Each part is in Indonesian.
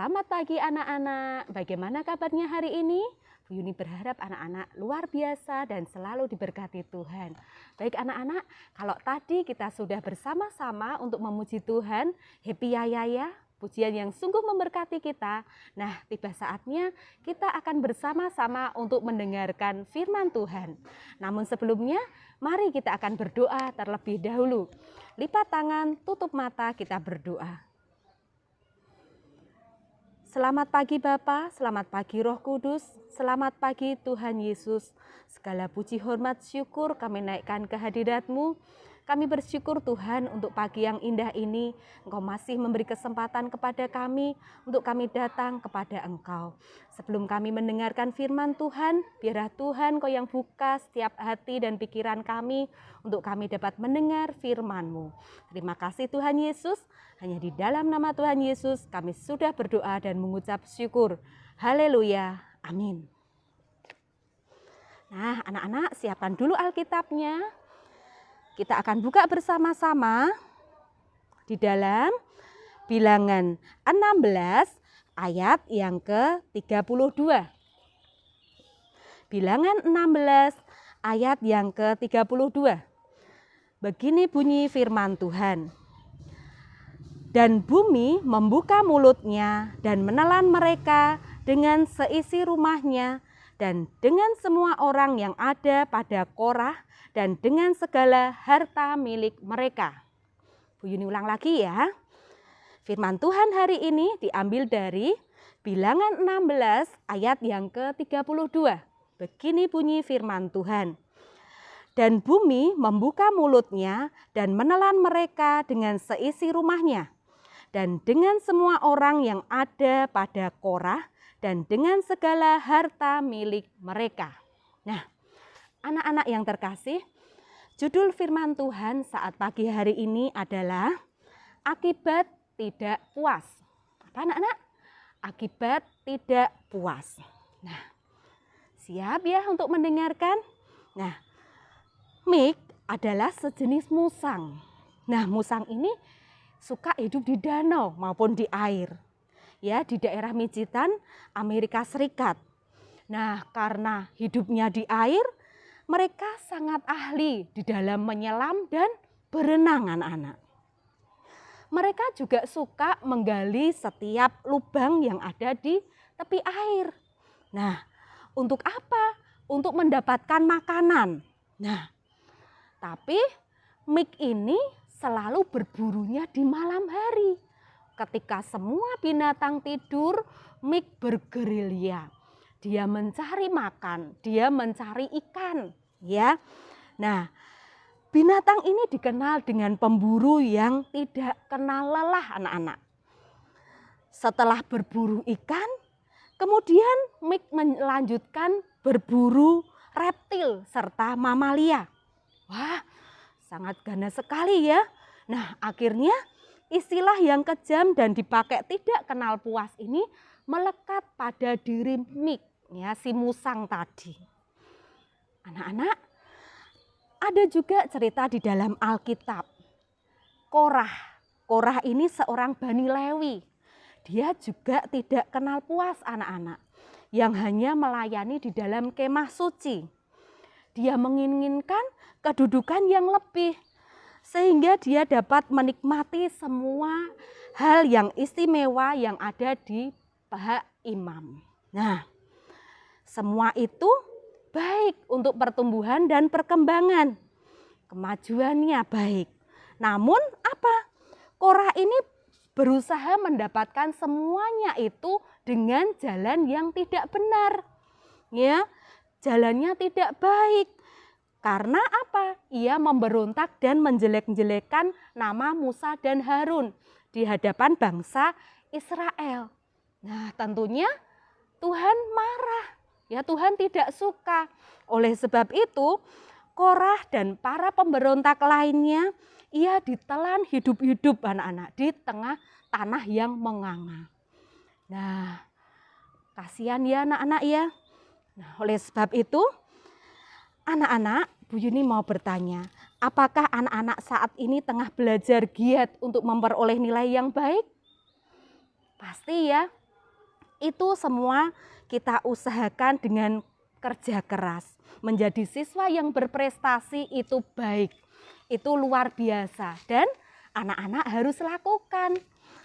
Selamat pagi anak-anak, bagaimana kabarnya hari ini? Bu Yuni berharap anak-anak luar biasa dan selalu diberkati Tuhan. Baik anak-anak, kalau tadi kita sudah bersama-sama untuk memuji Tuhan, happy ya, pujian yang sungguh memberkati kita. Nah, tiba saatnya kita akan bersama-sama untuk mendengarkan firman Tuhan. Namun sebelumnya, mari kita akan berdoa terlebih dahulu. Lipat tangan, tutup mata, kita berdoa. Selamat pagi Bapa, selamat pagi Roh Kudus, selamat pagi Tuhan Yesus. Segala puji hormat syukur kami naikkan ke hadirat-Mu. Kami bersyukur Tuhan untuk pagi yang indah ini, Engkau masih memberi kesempatan kepada kami untuk kami datang kepada Engkau. Sebelum kami mendengarkan firman Tuhan, biarlah Tuhan Engkau yang buka setiap hati dan pikiran kami untuk kami dapat mendengar firman-Mu. Terima kasih Tuhan Yesus, hanya di dalam nama Tuhan Yesus kami sudah berdoa dan mengucap syukur. Haleluya, amin. Nah anak-anak siapkan dulu Alkitabnya. Kita akan buka bersama-sama di dalam Bilangan 16 ayat yang ke-32. Bilangan 16 ayat yang ke-32. Begini bunyi firman Tuhan. Dan bumi membuka mulutnya dan menelan mereka dengan seisi rumahnya dan dengan semua orang yang ada pada Korah dan dengan segala harta milik mereka. Bu Yuni ulang lagi ya. Firman Tuhan hari ini diambil dari Bilangan 16 ayat yang ke-32. Begini bunyi firman Tuhan. Dan bumi membuka mulutnya dan menelan mereka dengan seisi rumahnya dan dengan semua orang yang ada pada Korah dan dengan segala harta milik mereka. Nah, anak-anak yang terkasih, judul firman Tuhan saat pagi hari ini adalah akibat tidak puas. Apa anak-anak? Akibat tidak puas. Nah, siap ya untuk mendengarkan? Nah, mik adalah sejenis musang. Nah, musang ini suka hidup di danau maupun di air. Ya, di daerah Michigan, Amerika Serikat. Nah, karena hidupnya di air, mereka sangat ahli di dalam menyelam dan berenang anak-anak. Mereka juga suka menggali setiap lubang yang ada di tepi air. Nah, untuk apa? Untuk mendapatkan makanan. Nah, tapi mik ini selalu berburunya di malam hari. Ketika semua binatang tidur, mik bergerilya. Dia mencari makan, dia mencari ikan, ya. Nah, binatang ini dikenal dengan pemburu yang tidak kenal lelah, anak-anak. Setelah berburu ikan, kemudian mik melanjutkan berburu reptil serta mamalia. Wah, sangat ganas sekali ya. Nah, akhirnya istilah yang kejam dan dipakai tidak kenal puas ini melekat pada diri mik, ya, si musang tadi. Anak-anak, ada juga cerita di dalam Alkitab. Korah ini seorang Bani Lewi. Dia juga tidak kenal puas anak-anak, yang hanya melayani di dalam kemah suci. Dia menginginkan kedudukan yang lebih, sehingga dia dapat menikmati semua hal yang istimewa yang ada di paha imam. Nah, semua itu baik untuk pertumbuhan dan perkembangan. Kemajuannya baik. Namun apa? Korah ini berusaha mendapatkan semuanya itu dengan jalan yang tidak benar. Ya, jalannya tidak baik. Karena apa? Ia memberontak dan menjelek-jelekan nama Musa dan Harun di hadapan bangsa Israel. Nah, tentunya Tuhan marah. Ya, Tuhan tidak suka. Oleh sebab itu, Korah dan para pemberontak lainnya, ia ditelan hidup-hidup anak-anak di tengah tanah yang menganga. Nah, kasihan ya anak-anak ya. Nah, oleh sebab itu, anak-anak, Bu Yuni mau bertanya, apakah anak-anak saat ini tengah belajar giat untuk memperoleh nilai yang baik? Pasti ya, Itu semua kita usahakan dengan kerja keras. Menjadi siswa yang berprestasi itu baik, itu luar biasa dan anak-anak harus lakukan.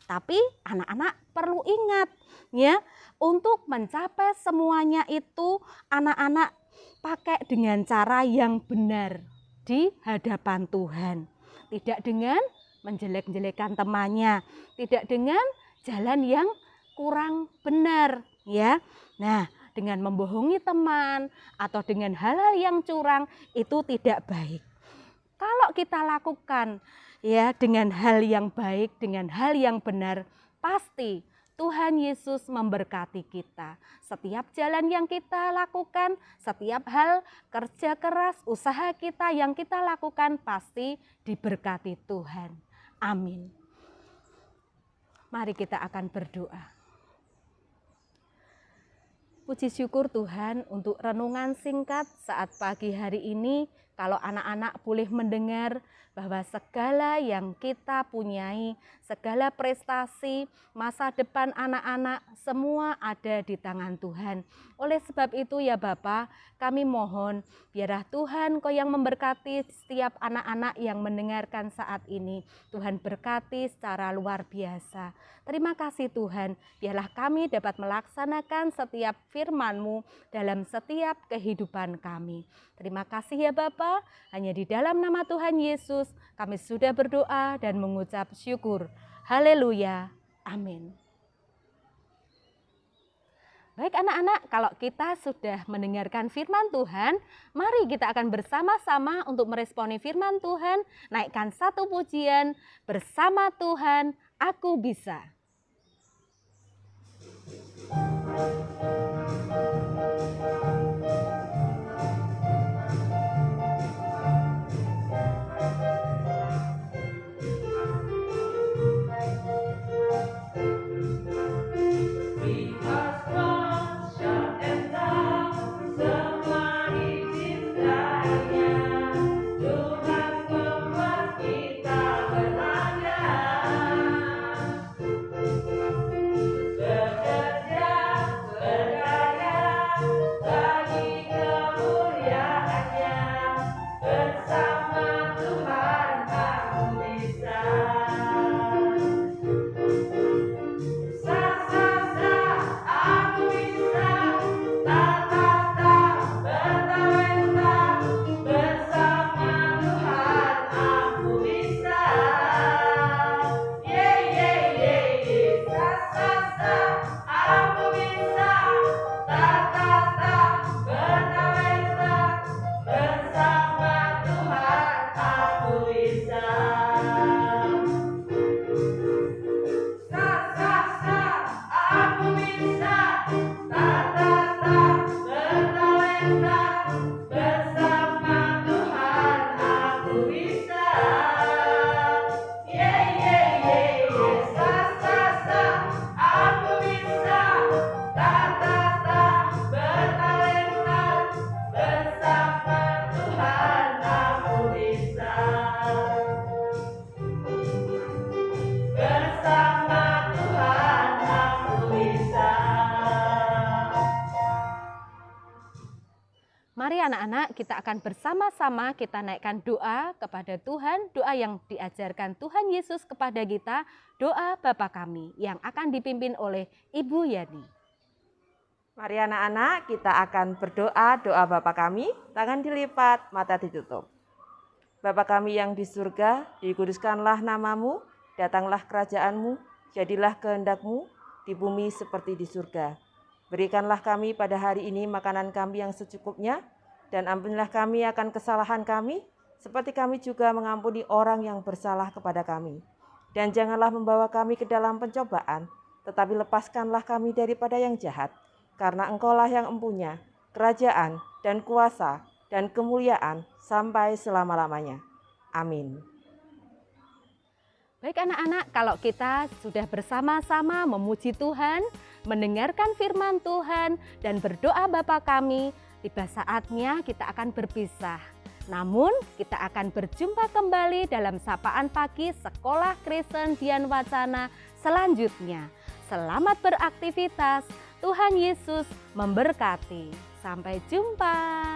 Tapi anak-anak perlu ingat ya, untuk mencapai semuanya itu anak-anak pakai dengan cara yang benar di hadapan Tuhan. Tidak dengan menjelek-jelekan temannya, tidak dengan jalan yang kurang benar ya. Nah, dengan membohongi teman atau dengan hal-hal yang curang itu tidak baik. Kalau kita lakukan ya dengan hal yang baik, dengan hal yang benar, pasti Tuhan Yesus memberkati kita. Setiap jalan yang kita lakukan, setiap hal kerja keras, usaha kita yang kita lakukan pasti diberkati Tuhan. Amin. Mari kita akan berdoa. Puji syukur Tuhan untuk renungan singkat saat pagi hari ini. Kalau anak-anak boleh mendengar bahwa segala yang kita punyai, segala prestasi, masa depan anak-anak semua ada di tangan Tuhan. Oleh sebab itu ya Bapa, kami mohon biarlah Tuhan Kau yang memberkati setiap anak-anak yang mendengarkan saat ini. Tuhan berkati secara luar biasa. Terima kasih Tuhan, biarlah kami dapat melaksanakan setiap firman-Mu dalam setiap kehidupan kami. Terima kasih ya Bapa, hanya di dalam nama Tuhan Yesus kami sudah berdoa dan mengucap syukur. Haleluya, amin. Baik anak-anak, kalau kita sudah mendengarkan firman Tuhan, mari kita akan bersama-sama untuk meresponi firman Tuhan, naikkan satu pujian, bersama Tuhan aku bisa. Mari anak-anak kita akan bersama-sama kita naikkan doa kepada Tuhan, doa yang diajarkan Tuhan Yesus kepada kita, doa Bapa kami yang akan dipimpin oleh Ibu Yani. Mari anak-anak kita akan berdoa doa Bapa kami, tangan dilipat, mata ditutup. Bapa kami yang di surga, dikuduskanlah namamu, datanglah kerajaanmu, jadilah kehendak-Mu di bumi seperti di surga. Berikanlah kami pada hari ini makanan kami yang secukupnya, dan ampunilah kami akan kesalahan kami, seperti kami juga mengampuni orang yang bersalah kepada kami. Dan janganlah membawa kami ke dalam pencobaan, tetapi lepaskanlah kami daripada yang jahat, karena Engkaulah yang empunya kerajaan dan kuasa dan kemuliaan sampai selama-lamanya. Amin. Baik anak-anak, kalau kita sudah bersama-sama memuji Tuhan, mendengarkan firman Tuhan, dan berdoa Bapa kami, tiba saatnya kita akan berpisah. Namun kita akan berjumpa kembali dalam sapaan pagi Sekolah Kristen Dian Wacana selanjutnya. Selamat beraktivitas, Tuhan Yesus memberkati. Sampai jumpa.